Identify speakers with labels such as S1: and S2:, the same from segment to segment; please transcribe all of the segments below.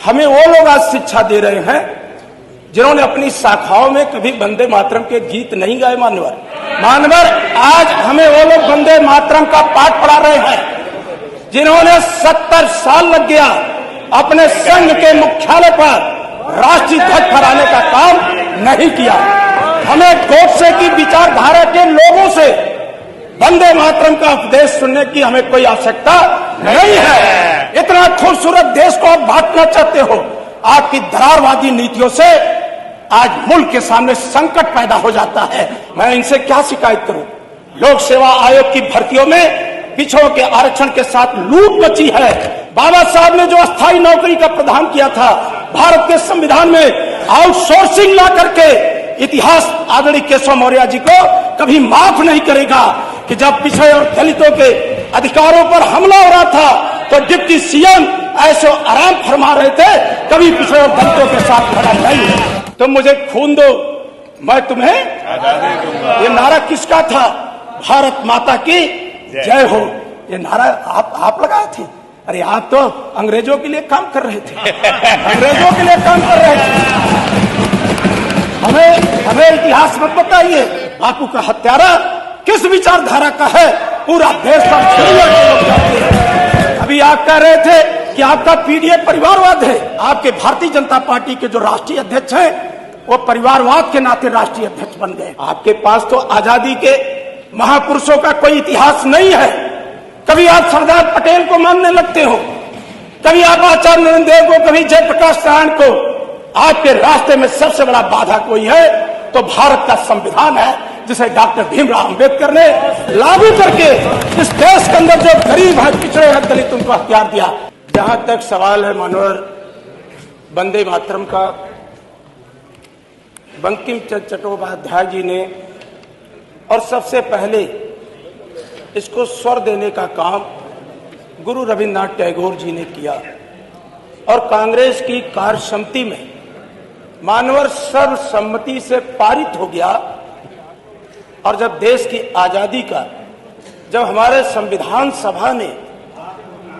S1: हमें वो लोग आज शिक्षा दे रहे हैं जिन्होंने अपनी शाखाओं में कभी वंदे मातरम के गीत नहीं गाए। मानवर आज हमें वो लोग वंदे मातरम का पाठ पढ़ा रहे हैं जिन्होंने 70 साल लग गया अपने संघ के मुख्यालय पर राष्ट्रीय ध्वज फहराने का काम नहीं किया। हमें गोडसे की विचारधारा के लोगों से वंदे मातरम का उपदेश सुनने की हमें कोई आवश्यकता नहीं है। इतना खूबसूरत देश को आप बांटना चाहते हो, आपकी दरारवादी नीतियों से आज मुल्क के सामने संकट पैदा हो जाता है। मैं इनसे क्या शिकायत करूं? लोक सेवा आयोग की भर्तियों में पिछड़ों के आरक्षण के साथ लूट मची है। बाबा साहब ने जो अस्थायी नौकरी का प्रावधान किया था, भारत के संविधान में आउटसोर्सिंग ला करके इतिहास आदरणीय केशव मौर्य जी को कभी माफ नहीं करेगा कि जब पिछड़े और दलितों के अधिकारों पर हमला हो रहा था तो डिप्टी सीएम ऐसे आराम फरमा रहे थे, कभी पिछड़े और दलितों के साथ खड़ा नहीं। तुम मुझे खून दो, मैं तुम्हें आजादी दूंगा। ये नारा किसका था? भारत माता की जय हो। ये नारा आप लगाए थे? अरे आप तो अंग्रेजों के लिए काम कर रहे थे, अंग्रेजों के लिए काम कर रहे थे। हमें इतिहास मत बताइए। बापू का हत्यारा किस विचारधारा का है, पूरा देश अभी आप कह रहे थे कि आपका पीडीएफ परिवारवाद है। आपके भारतीय जनता पार्टी के जो राष्ट्रीय अध्यक्ष हैं वो परिवारवाद के नाते राष्ट्रीय अध्यक्ष बन गए। आपके पास तो आजादी के महापुरुषों का कोई इतिहास नहीं है। कभी आप सरदार पटेल को मानने लगते हो, कभी आप आचार्य नरेंद्र देव को, कभी जयप्रकाश नारायण को। आपके रास्ते में सबसे बड़ा बाधा कोई है तो भारत का संविधान है, जिसे डॉक्टर भीमराव अंबेडकर ने लागू करके इस देश के अंदर जो गरीब है, पिछड़े हैं, दलित, उनको हथियार दिया। जहां तक सवाल है मानवर वंदे मातरम का, बंकिम चंद्र चट्टोपाध्याय जी ने और सबसे पहले इसको स्वर देने का काम गुरु रविन्द्रनाथ टैगोर जी ने किया और कांग्रेस की कार्यसमिति में मानवर सर्वसम्मति से पारित हो गया। और जब देश की आजादी का, जब हमारे संविधान सभा ने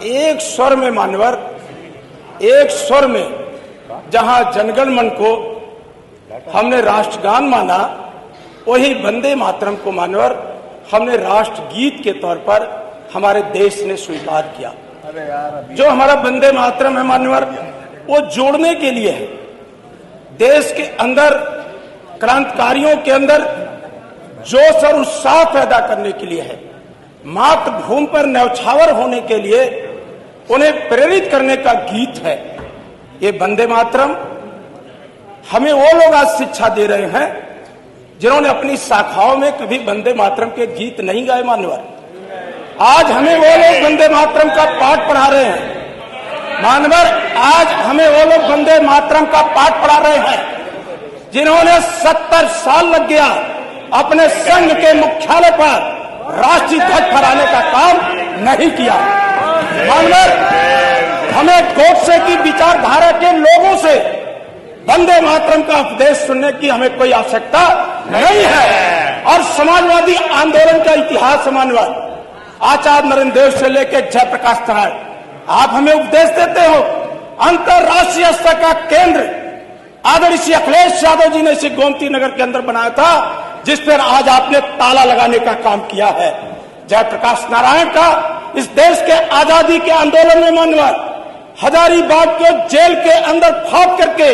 S1: एक स्वर में मानवर, एक स्वर में जहां जनगण मन को हमने राष्ट्रगान माना, वही वंदे मातरम को मानवर हमने राष्ट्रगीत के तौर पर हमारे देश ने स्वीकार किया। जो हमारा वंदे मातरम है मानवर, वो जोड़ने के लिए है, देश के अंदर क्रांतिकारियों के अंदर जोश और उत्साह पैदा करने के लिए है, मातृभूमि पर न्यौछावर होने के लिए उन्हें प्रेरित करने का गीत है। ये वंदे मातरम हमें वो लोग आज शिक्षा दे रहे हैं जिन्होंने अपनी शाखाओं में कभी वंदे मातरम के गीत नहीं गाए। मानवर आज हमें वो लोग वंदे मातरम का पाठ पढ़ा रहे हैं। मानवर आज हमें वो लोग वंदे मातरम का पाठ पढ़ा रहे हैं जिन्होंने 70 साल लग गया अपने संघ के मुख्यालय पर राष्ट्रीय ध्वज फहराने का काम नहीं किया। मानवर हमें गोडसे की विचारधारा के लोगों से वंदे मातरम का उपदेश सुनने की हमें कोई आवश्यकता नहीं है। और समाजवादी आंदोलन का इतिहास मानवर, आचार्य नरेंद्र देव से लेकर जयप्रकाश नारायण, आप हमें उपदेश देते हो। अंतरराष्ट्रीय स्तर का केंद्र आदरणीय श्री अखिलेश यादव जी ने इसे गोमती नगर के अंदर बनाया था, जिस पर आज आपने ताला लगाने का काम किया है। जयप्रकाश नारायण का इस देश के आजादी के आंदोलन में मानवर हजारीबाग को जेल के अंदर फाड़ करके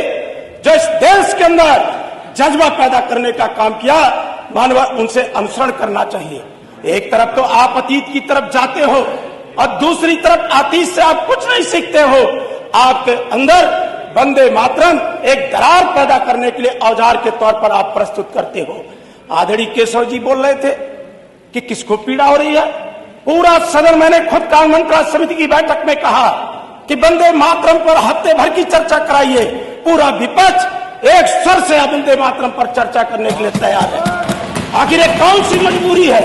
S1: जो इस देश के अंदर जज्बा पैदा करने का काम किया, मानवर उनसे अनुसरण करना चाहिए। एक तरफ तो आप अतीत की तरफ जाते हो और दूसरी तरफ अतीत से आप कुछ नहीं सीखते हो। आपके अंदर वंदे मातरम एक दरार पैदा करने के लिए औजार के तौर पर आप प्रस्तुत करते हो। आदरणीय केशव जी बोल रहे थे कि किसको पीड़ा हो रही है। पूरा सदन, मैंने खुद कानून मंत्रालय समिति की बैठक में कहा कि वंदे मातरम पर हफ्ते भर की चर्चा कराइए। पूरा विपक्ष एक स्वर से वंदे मातरम पर चर्चा करने के लिए तैयार है। आखिर एक कौन सी मजबूरी है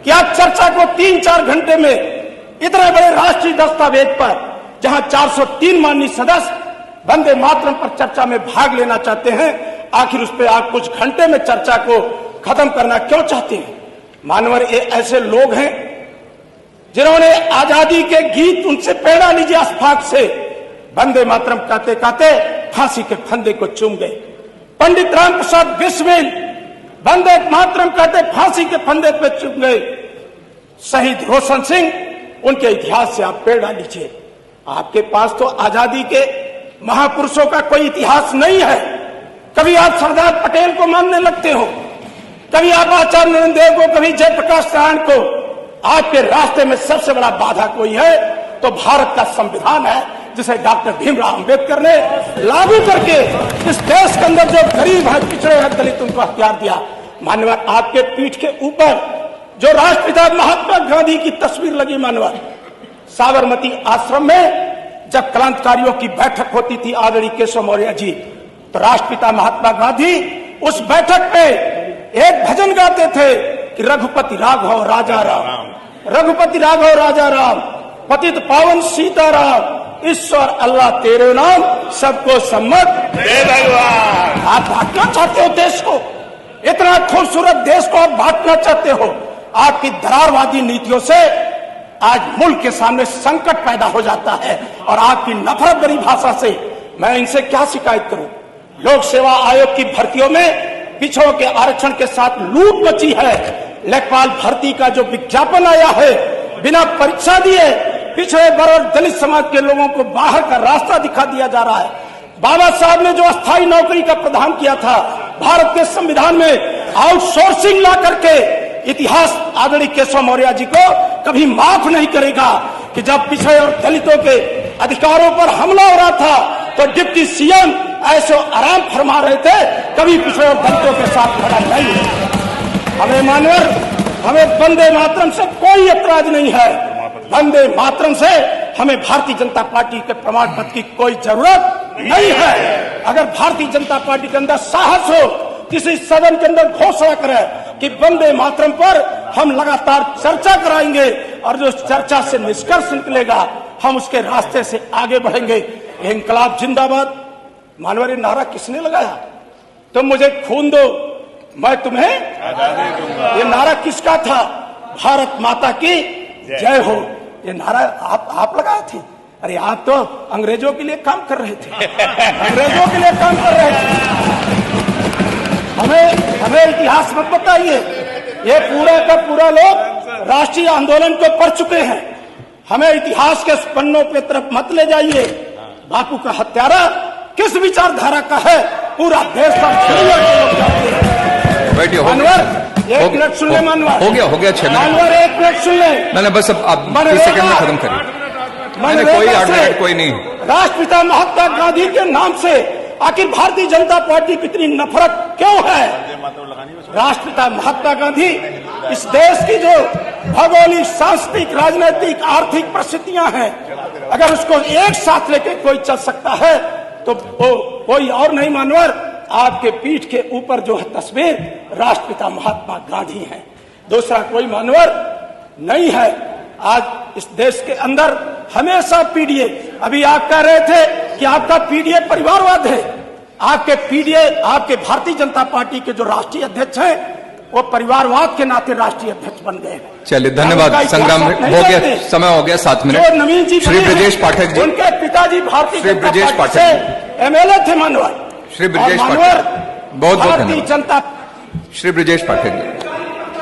S1: कि आप चर्चा को 3-4 घंटे में इतने बड़े राष्ट्रीय दस्तावेज पर, जहां 403 माननीय सदस्य वंदे मातरम पर चर्चा में भाग लेना चाहते हैं, आखिर उस पर आप कुछ घंटे में चर्चा को खत्म करना क्यों चाहते हैं? मानवर ये ऐसे लोग हैं जिन्होंने आजादी के गीत, उनसे प्रेरणा लीजिए अशफाक से, वंदे मातरम कहते कहते फांसी के फंदे को चूम गए। पंडित राम प्रसाद बिस्मिल वंदे मातरम कहते फांसी के फंदे पे चूम गए। शहीद रोशन सिंह, उनके इतिहास से आप प्रेरणा लीजिए। आपके पास तो आजादी के महापुरुषों का कोई इतिहास नहीं है। कभी आप सरदार पटेल को मानने लगते हो, कभी आप आचार्य नरेंद्र देव को, कभी जयप्रकाश नारायण को। आपके रास्ते में सबसे बड़ा बाधा कोई है तो भारत का संविधान है, जिसे डॉक्टर भीमराव अंबेडकर ने लागू करके इस देश के अंदर जो गरीब है, पिछड़े हैं, दलित, उनको हथियार दिया। मानवर, आपके पीठ के ऊपर जो राष्ट्रपिता महात्मा गांधी की तस्वीर लगी, मानवर, साबरमती आश्रम में जब क्रांतिकारियों की बैठक होती थी आदरणीय केशव मौर्य जी, तो राष्ट्रपिता महात्मा गांधी उस बैठक में एक भजन गाते थे कि रघुपति राघव राजा राम, रघुपति राघव राजा राम, पतित पावन सीताराम, ईश्वर अल्लाह तेरे नाम, सबको सम्मत दे भगवान। आप बांटना चाहते हो देश को, इतना खूबसूरत देश को आप बांटना चाहते हो। आपकी दरारवादी नीतियों से आज मुल्क के सामने संकट पैदा हो जाता है और आपकी नफरत भरी भाषा से मैं इनसे क्या शिकायत करूं। लोक सेवा आयोग की भर्तियों में पिछड़ों के आरक्षण के साथ लूट मची है। लेखपाल भर्ती का जो विज्ञापन आया है, बिना परीक्षा दिए पिछड़े वर्ग और दलित समाज के लोगों को बाहर का रास्ता दिखा दिया जा रहा है। बाबा साहब ने जो अस्थायी नौकरी का प्रावधान किया था भारत के संविधान में, आउटसोर्सिंग ला करके, इतिहास आदरणीय केशव मौर्य जी को कभी माफ नहीं करेगा कि जब पिछड़े और दलितों के अधिकारों पर हमला हो रहा था तो डिप्टी सीएम ऐसे आराम फरमा रहे थे, कभी पिछड़े और दलितों के साथ लड़ा नहीं। हमें मानवर, हमें वंदे मातरम से कोई ऐतराज नहीं है। वंदे मातरम से हमें भारतीय जनता पार्टी के प्रमाण पत्र की कोई जरूरत नहीं है। अगर भारतीय जनता पार्टी के अंदर साहस हो, किसी सदन के अंदर घोषणा करे कि वंदे मातरम पर हम लगातार चर्चा कराएंगे और जो चर्चा से निष्कर्ष निकलेगा हम उसके रास्ते से आगे बढ़ेंगे। इंकलाब जिंदाबाद मानवर, ये नारा किसने लगाया? तुम मुझे खून दो, मैं तुम्हें ये नारा किसका था? भारत माता की जय हो, ये नारा आप लगाए थे? अरे आप तो अंग्रेजों के लिए काम कर रहे थे, अंग्रेजों के लिए काम कर रहे थे। हमें इतिहास मत बताइए, ये पूरा का पूरा लोग राष्ट्रीय आंदोलन को पढ़ चुके हैं। हमें इतिहास के पन्नों पे तरफ मत ले जाइए। बापू का हत्यारा किस विचारधारा का है, पूरा देश का मानवर, एक मिनट सुन ले मानवर,
S2: हो गया 6 मिनट,
S1: मानवर एक मिनट सुन ले।
S2: मैंने बस अब 30 सेकंड में खत्म करिए। मैंने कोई आर्गुमेंट कोई नहीं।
S1: राष्ट्रपिता महात्मा गांधी के नाम से आखिर भारतीय जनता पार्टी की इतनी नफरत क्यों है? राष्ट्रपिता महात्मा गांधी इस देश की जो भौगोलिक, सांस्कृतिक, राजनीतिक, आर्थिक परिस्थितियां हैं, अगर उसको एक साथ लेके कोई चल सकता है तो वो कोई और नहीं मानवर, आपके पीठ के ऊपर जो है तस्वीर राष्ट्रपिता महात्मा गांधी है, दूसरा कोई मानवर नहीं है। आज इस देश के अंदर हमेशा पीडीए, अभी आप कह रहे थे कि आपका पीडीए परिवारवाद है। आपके पीडीए, आपके भारतीय जनता पार्टी के जो राष्ट्रीय अध्यक्ष हैं वो परिवारवाद के नाते राष्ट्रीय अध्यक्ष बन गए।
S2: चलिए धन्यवाद। संग्राम हो गया, समय हो गया 7 मिनट।
S1: नवीन जी,
S2: श्री ब्रजेश पाठक जी,
S1: उनके पिताजी भारतीय जनता पार्टी से एमएलए थे मानवर।
S2: श्री ब्रजेश पाठक, बहुत बहुत धन्यवाद।
S1: जनता
S2: श्री ब्रजेश पाठक जी।